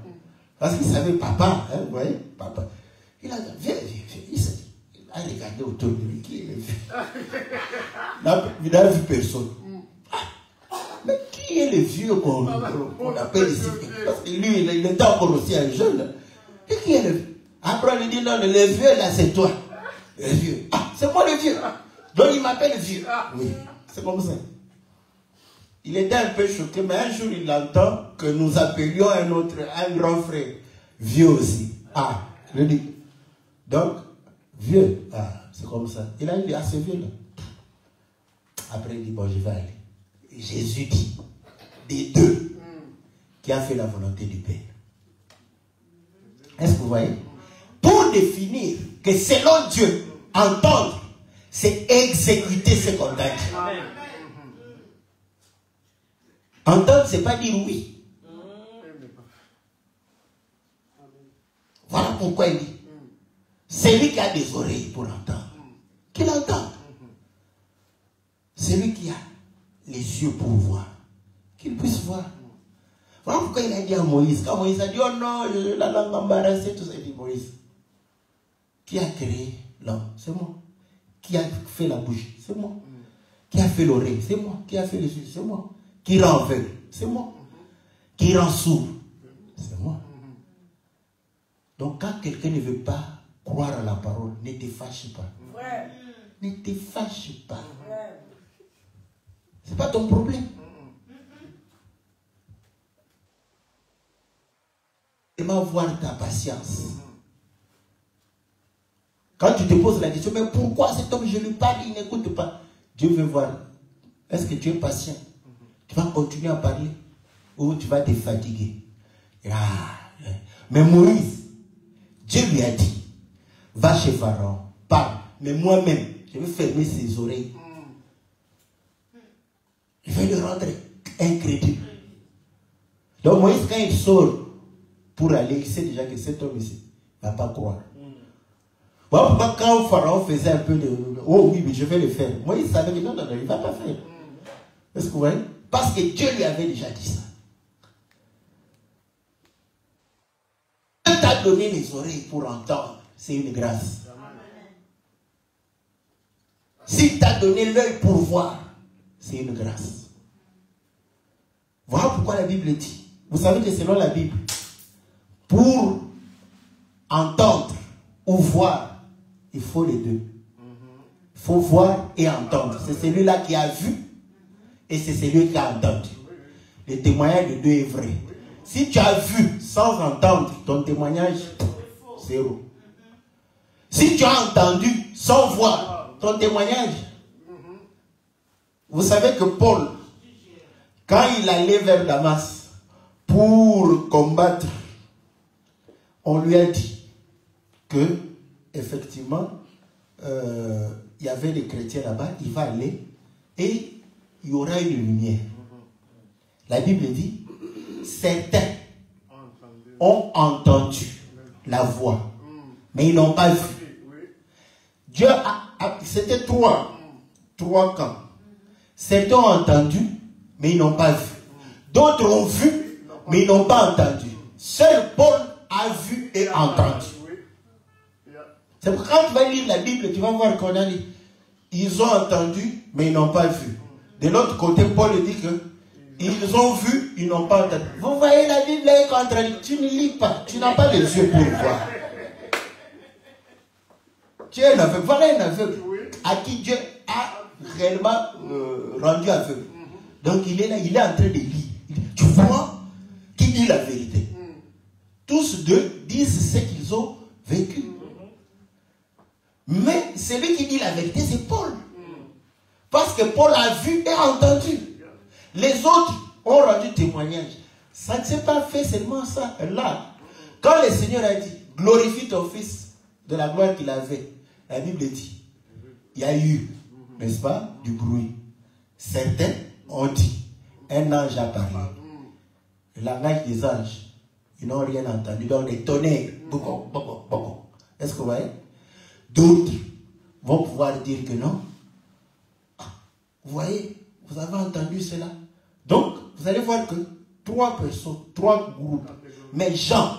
Parce qu'il savait papa, hein, vous voyez, papa. Il a dit, vieux. Il a regardé autour de lui, qui est le vieux? Il n'a vu personne. Mais qui est le vieux qu'on appelle ici? Parce que lui, il était encore aussi un jeune. Et qui est le vieux? Après, il dit, non, le vieux là, c'est toi. Le vieux. Ah, c'est moi le vieux. Donc il m'appelle vieux. Oui, c'est comme ça. Il était un peu choqué, mais un jour il entend que nous appelions un grand frère vieux aussi. Ah, je dis. Donc, vieux. Ah, c'est comme ça. Il a dit, ah, c'est vieux là. Après il dit, bon, je vais aller. Et Jésus dit, des 2, qui a fait la volonté du Père. Est-ce que vous voyez? Pour définir que selon Dieu, entendre, c'est exécuter ce qu'on a dit. Entendre, c'est pas dire oui. Voilà pourquoi il dit, celui qui a des oreilles pour entendre, qu'il entende. Celui qui a les yeux pour voir, qu'il puisse voir. Voilà pourquoi il a dit à Moïse, quand Moïse a dit, oh non, la langue embarrassée, tout ça, il dit, Moïse, qui a créé l'homme? C'est moi. Qui a fait la bouche? C'est moi. Qui a fait l'oreille? C'est moi. Qui a fait les yeux? C'est moi. Qui rend aveugle? C'est moi. Qui rend sourd? C'est moi. Donc quand quelqu'un ne veut pas croire à la parole, ne te fâche pas. Ne te fâche pas. C'est pas ton problème. Et voir ta patience. Quand tu te poses la question, mais pourquoi cet homme, je lui parle, il n'écoute pas? Dieu veut voir. Est-ce que tu es patient? Tu vas continuer à parler ou tu vas te fatiguer? Mais Moïse, Dieu lui a dit, va chez Pharaon, parle. Mais moi-même, je vais fermer ses oreilles. Je vais le rendre incrédule. Donc Moïse, quand il sort pour aller, il sait déjà que cet homme ici ne va pas croire. Voilà pourquoi quand Pharaon faisait un peu de... Oh oui, mais je vais le faire. Moïse savait que non, il ne va pas faire. Est-ce que vous voyez? Parce que Dieu lui avait déjà dit ça. Dieu t'a donné les oreilles pour entendre. C'est une grâce. S'il t'a donné l'œil pour voir, c'est une grâce. Voilà pourquoi la Bible dit. Vous savez que selon la Bible, pour entendre ou voir, il faut les deux. Il faut voir et entendre. C'est celui-là qui a vu et c'est celui qui a entendu. Le témoignage de deux est vrai. Si tu as vu sans entendre, ton témoignage, zéro. Si tu as entendu sans voir, ton témoignage. Vous savez que Paul, quand il allait vers Damas pour combattre, on lui a dit que effectivement il y avait des chrétiens là-bas, il va aller et il y aura une lumière. La Bible dit, certains ont entendu la voix, mais ils n'ont pas vu. Dieu c'était trois camps. Certains ont entendu, mais ils n'ont pas vu. D'autres ont vu, mais ils n'ont pas entendu. Seul Paul a vu et entendu. C'est pourquoi quand tu vas lire la Bible, tu vas voir qu'on a dit, ils ont entendu, mais ils n'ont pas vu. De l'autre côté, Paul dit que ils ont vu, ils n'ont pas entendu. Vous voyez, la Bible est contradictoire. Tu ne lis pas, tu n'as pas les yeux pour voir. Tu es un aveugle. Voilà un aveugle à qui Dieu a réellement rendu aveugle. Donc il est là, il est en train de lire. Tu vois qui dit la vérité. Tous deux disent ce qu'ils ont vécu. Mais celui qui dit la vérité, c'est Paul. Parce que Paul a vu et entendu. Les autres ont rendu témoignage. Ça ne s'est pas fait seulement ça. Là, quand le Seigneur a dit, glorifie ton fils de la gloire qu'il avait, la Bible dit, il y a eu, n'est-ce pas, du bruit. Certains ont dit, un ange a parlé. Le langage des anges, ils n'ont rien entendu. Donc des tonnerres, beaucoup. Est-ce que vous voyez? D'autres vont pouvoir dire que non. Vous voyez, vous avez entendu cela. Donc, vous allez voir que trois personnes, trois groupes. Mais Jean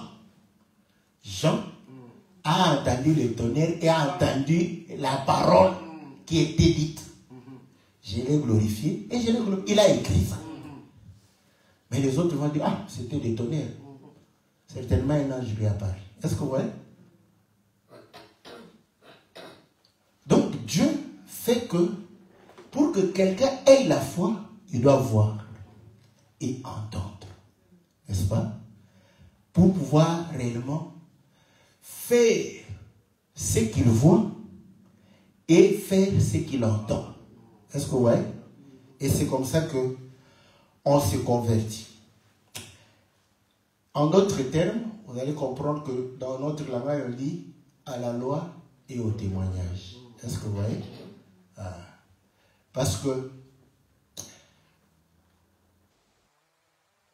a entendu le tonnerre et a entendu la parole qui était dite. Je l'ai glorifié et je l'ai glorifié. Il a écrit ça. Mais les autres vont dire, ah, c'était des tonnerres. Certainement un ange lui a parlé. Est-ce que vous voyez? Donc Dieu fait que pour que quelqu'un ait la foi, il doit voir et entendre. N'est-ce pas? Pour pouvoir réellement faire ce qu'il voit et faire ce qu'il entend. Est-ce que vous voyez? Et c'est comme ça que on se convertit. En d'autres termes, vous allez comprendre que dans notre langage, on dit à la loi et au témoignage. Est-ce que vous voyez? Parce que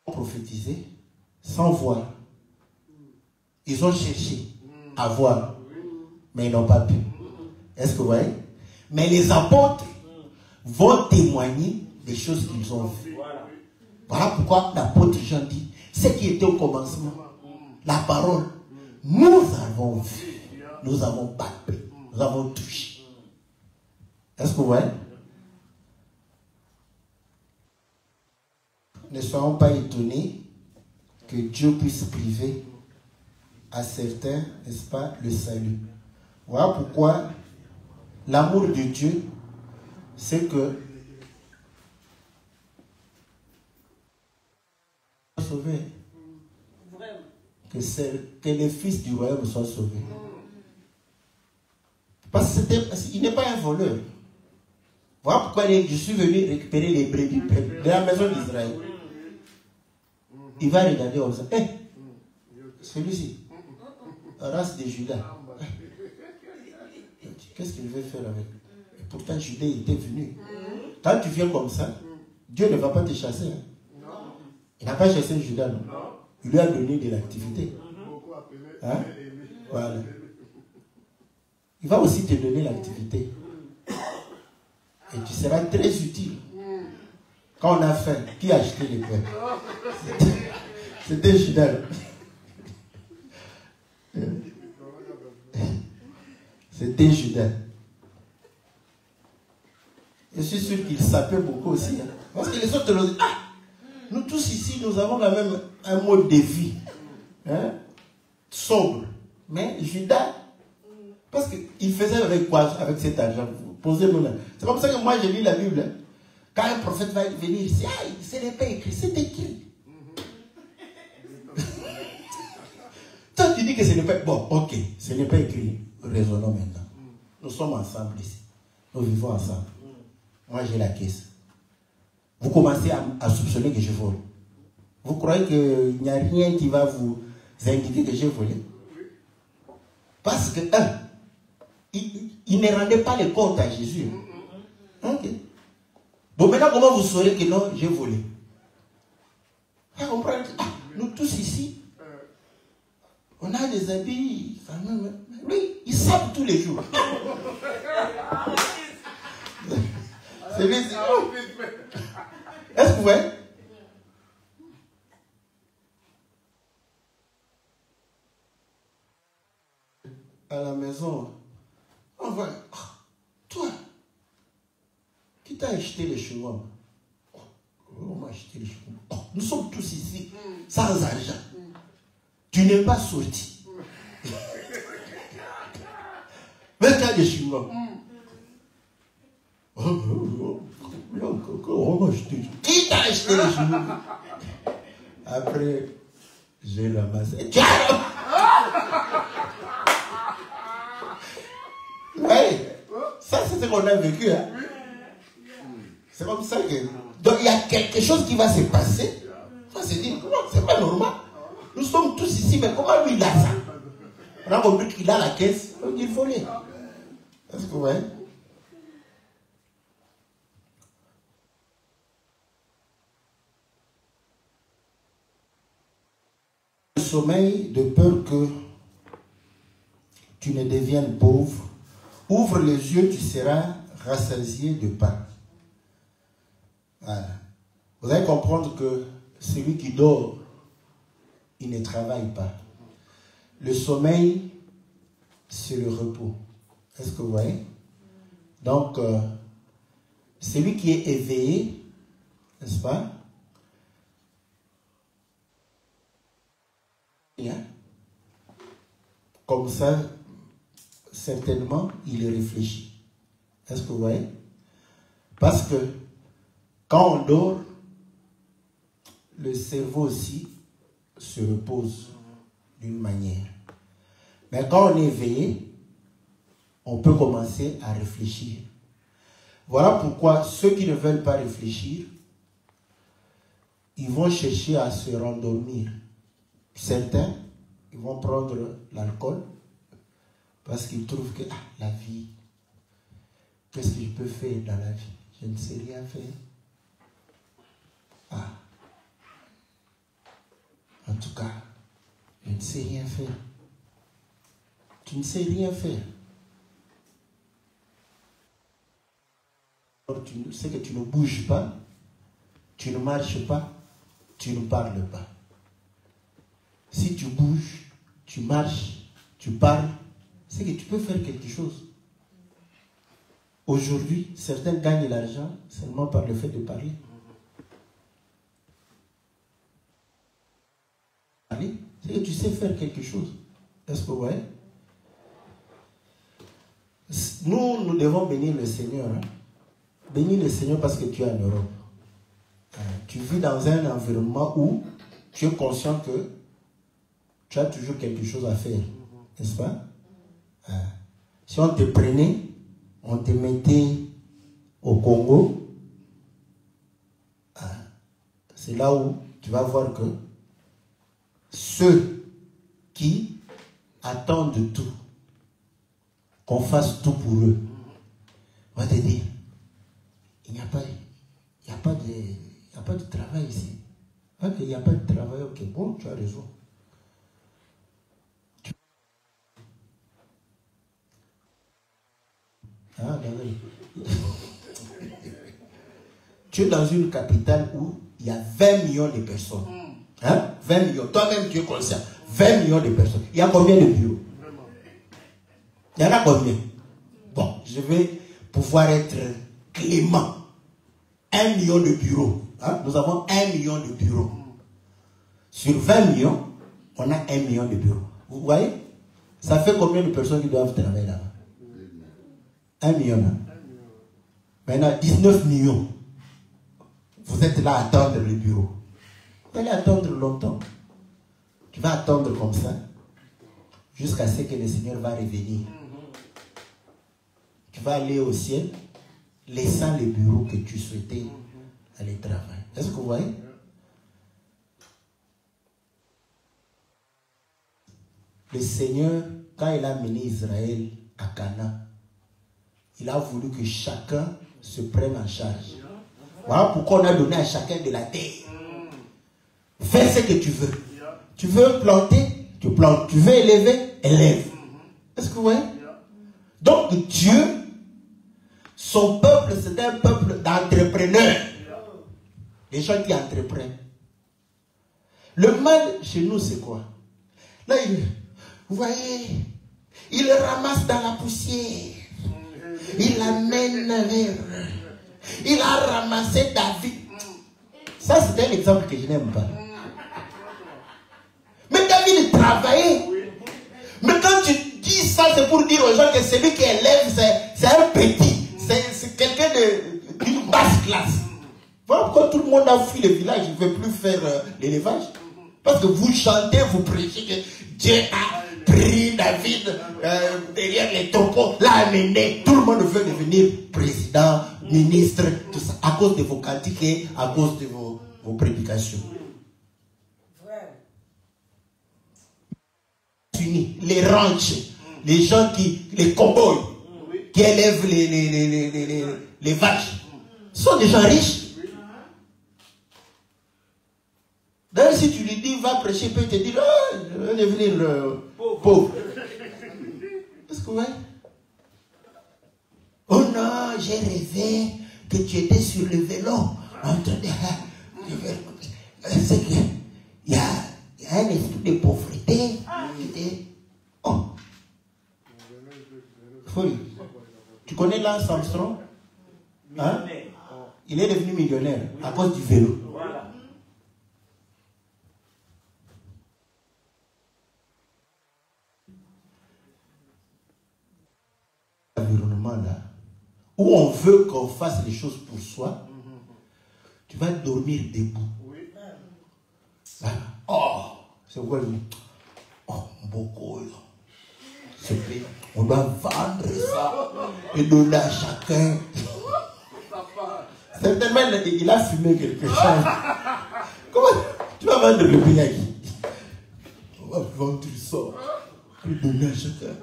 prophétiser sans voir. Ils ont cherché à voir, mais ils n'ont pas pu. Est-ce que vous voyez? Mais les apôtres vont témoigner des choses qu'ils ont vues. Voilà pourquoi l'apôtre Jean dit, ce qui était au commencement, la parole, nous avons vu, nous avons palpé, nous avons touché. Est-ce que vous voyez? Ne soyons pas étonnés que Dieu puisse priver à certains, n'est-ce pas, le salut. Voilà pourquoi l'amour de Dieu, c'est que sauver. Que les fils du royaume soient sauvés. Parce qu'il n'est pas un voleur. Voilà pourquoi je suis venu récupérer les brebis de la maison d'Israël. Il va regarder comme ça. Celui-ci, race de Judas. Qu'est-ce qu'il veut faire avec? Et pourtant, Judas était venu. Quand tu viens comme ça, Dieu ne va pas te chasser. Il n'a pas chassé Judas, non? Il lui a donné de l'activité. Hein? Voilà. Il va aussi te donner l'activité. Et tu seras très utile. Quand on a faim, qui a acheté les pains? C'était Judas. C'était Judas. Je suis sûr qu'il sapait beaucoup aussi. Hein? Parce que les autres l'ont dit, ah, nous tous ici, nous avons quand même un mode de vie. Hein? Sobre. Mais Judas, parce qu'il faisait avec quoi avec cet argent? Posez-moi là. C'est comme ça que moi j'ai lu la Bible. Hein? Quand un prophète va venir ici, ah, ce n'est pas écrit, c'est écrit. Toi tu dis que ce n'est pas... Bon, ok, ce n'est pas écrit. Raisonnons maintenant. Nous sommes ensemble ici. Nous vivons ensemble. Moi j'ai la caisse. Vous commencez à soupçonner que je vole. Vous croyez qu'il n'y a rien qui va vous indiquer que j'ai volé? Parce que, il ne rendait pas les comptes à Jésus. Ok. Bon, maintenant, comment vous saurez que non, j'ai volé? Nous tous ici, on a des habits. Lui, il sape tous les jours. C'est bien. Est-ce que vous voyez? À la maison, on va. Toi, qui t'a acheté les chevaux? On m'a acheté les chevaux. Nous sommes tous ici, sans argent. Tu n'es pas sorti. Mais tu as des chevaux. Qui t'a acheté les chevaux? Après, j'ai ramassé. Oui, ça c'est ce qu'on a vécu. Hein? C'est comme ça que... Donc il y a quelque chose qui va se passer. On va se dire, comment? C'est pas normal. Nous sommes tous ici, mais comment lui il a ça? On a compris qu'il a la caisse, il faut aller. Est-ce que vous voyez? Le sommeil de peur que tu ne deviennes pauvre. Ouvre les yeux, tu seras rassasié de pain. Voilà. Vous allez comprendre que celui qui dort, il ne travaille pas. Le sommeil, c'est le repos. Est-ce que vous voyez? Donc, celui qui est éveillé, n'est-ce pas? Bien. Comme ça, certainement, il réfléchit. Est-ce que vous voyez? Parce que quand on dort, le cerveau aussi se repose d'une manière. Mais quand on est éveillé, on peut commencer à réfléchir. Voilà pourquoi ceux qui ne veulent pas réfléchir, ils vont chercher à se rendormir. Certains, ils vont prendre l'alcool parce qu'ils trouvent que la vie, qu'est-ce que je peux faire dans la vie? Je ne sais rien faire. En tout cas, je ne sais rien faire. Tu ne sais rien faire. C'est que tu ne bouges pas, tu ne marches pas, tu ne parles pas. Si tu bouges, tu marches, tu parles, c'est que tu peux faire quelque chose. Aujourd'hui, certains gagnent l'argent seulement par le fait de parler. C'est que tu sais faire quelque chose. Est-ce que vous voyez? Nous devons bénir le Seigneur. Hein? Bénis le Seigneur parce que tu es en Europe. Tu vis dans un environnement où tu es conscient que tu as toujours quelque chose à faire. N'est-ce pas? Si on te prenait, on te mettait au Congo, c'est là où tu vas voir que ceux qui attendent tout, qu'on fasse tout pour eux, on va te dire, il n'y a pas de travail ici. Ok, il n'y a pas de travail, ok, bon, tu as raison. Tu es dans une capitale où il y a 20 millions de personnes. Hein? 20 millions. Toi-même, tu es conscient. 20 millions de personnes. Il y a combien de bureaux? Il y en a combien? Bon, je vais pouvoir être clément. 1 million de bureaux. Hein? Nous avons 1 million de bureaux. Sur 20 millions, on a 1 million de bureaux. Vous voyez? Ça fait combien de personnes qui doivent travailler là-bas? 1 million. Hein? Maintenant, 19 millions. Vous êtes là à attendre le bureau. Vous allez attendre longtemps. Tu vas attendre comme ça jusqu'à ce que le Seigneur va revenir. Tu vas aller au ciel laissant le bureau que tu souhaitais aller travailler. Est-ce que vous voyez? Le Seigneur, quand il a mené Israël à Canaan, il a voulu que chacun se prenne en charge. Voilà pourquoi on a donné à chacun de la terre. Fais ce que tu veux. Tu veux planter, tu plantes. Tu veux élever, élève. Est-ce que vous voyez? Donc Dieu, son peuple, c'est un peuple d'entrepreneurs. Les gens qui entreprennent. Le mal chez nous, c'est quoi? Là, vous voyez, il le ramasse dans la poussière. Il l'amène vers... Il a ramassé David. Ça, c'est un exemple que je n'aime pas. Mais David travaillait. Mais quand tu dis ça, c'est pour dire aux gens que celui qui élève, c'est un petit. C'est quelqu'un d'une basse classe. Voilà pourquoi tout le monde a fui le village. Il ne veut plus faire l'élevage. Parce que vous chantez, vous prêchez que Dieu a pris David derrière les troupeaux, l'a amené. Tout le monde veut devenir président, ministre, tout ça, à cause de vos cantiques et à cause de vos prédications. Les ranchs, les gens les cow-boys, qui élèvent les vaches, sont des gens riches. D'ailleurs, si tu lui dis, va prêcher, il peut te dire, oh, je vais devenir pauvre. Est-ce que vous voyez? Oh non, j'ai rêvé que tu étais sur le vélo. En train de... C'est qu'il y a un esprit de pauvreté. Oh. Folie. Tu connais Lance Armstrong? Hein? Il est devenu millionnaire à cause du vélo. Environnement là, où on veut qu'on fasse les choses pour soi, tu vas dormir debout. Voilà. Oh, c'est quoi le... Oh, beaucoup. On doit vendre ça et donner à chacun. Certainement, il a fumé quelque chose. Comment tu vas vendre le bien? On va vendre ça et donner à chacun.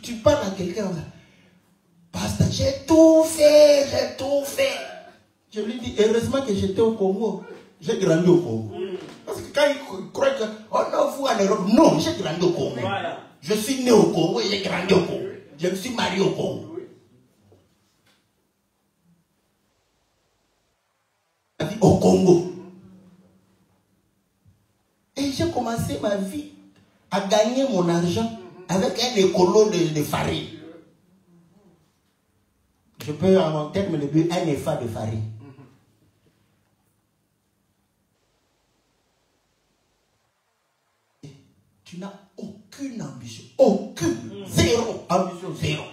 Tu parles à quelqu'un, pasteur, j'ai tout fait. Je lui dis, heureusement que j'étais au Congo. J'ai grandi au Congo. Parce que quand ils croient que, oh non, vous en Europe, non, j'ai grandi au Congo. Voilà. Je suis né au Congo et j'ai grandi au Congo. Je me suis marié au Congo. Au Congo. Et j'ai commencé ma vie à gagner mon argent avec un écolo de farine. Je peux en mon terme de but un EFA de farine. Tu n'as aucune ambition. Aucune. Zéro. Ambition zéro.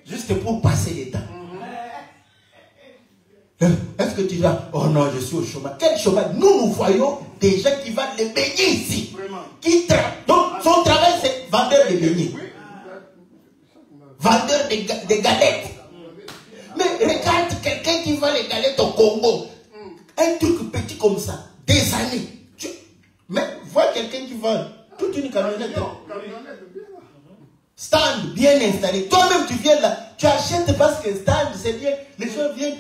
Juste pour passer les temps. Est-ce que tu dis, oh non, je suis au chômage? Quel chômage? Nous voyons des gens qui vendent les beignets ici. Qui donc, son travail, c'est vendeur de beignets. Vendeur de galettes. Mais regarde quelqu'un qui vend les galettes au Congo. Un truc petit comme ça. Des années. Mais vois quelqu'un qui vend toute une camionnette. Stand bien installé. Toi-même, tu viens là. Tu achètes parce que stand, c'est bien. Les gens viennent.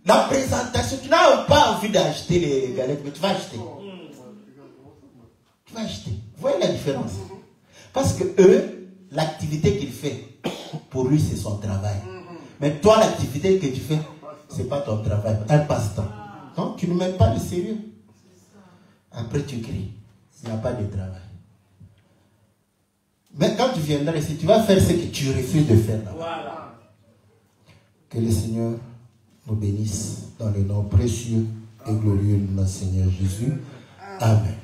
La présentation, tu n'as pas envie d'acheter les galettes, mais tu vas acheter. Tu vas acheter. Vous voyez la différence? Parce que eux, l'activité qu'il fait, pour lui, c'est son travail. Mais toi, l'activité que tu fais, ce n'est pas ton travail, un passe-temps. Donc, tu ne mets pas le sérieux. Après, tu cries. Il n'y a pas de travail. Mais quand tu viendras ici, tu vas faire ce que tu refuses de faire là-bas. Que le Seigneur nous bénisse dans le nom précieux et glorieux de notre Seigneur Jésus. Amen.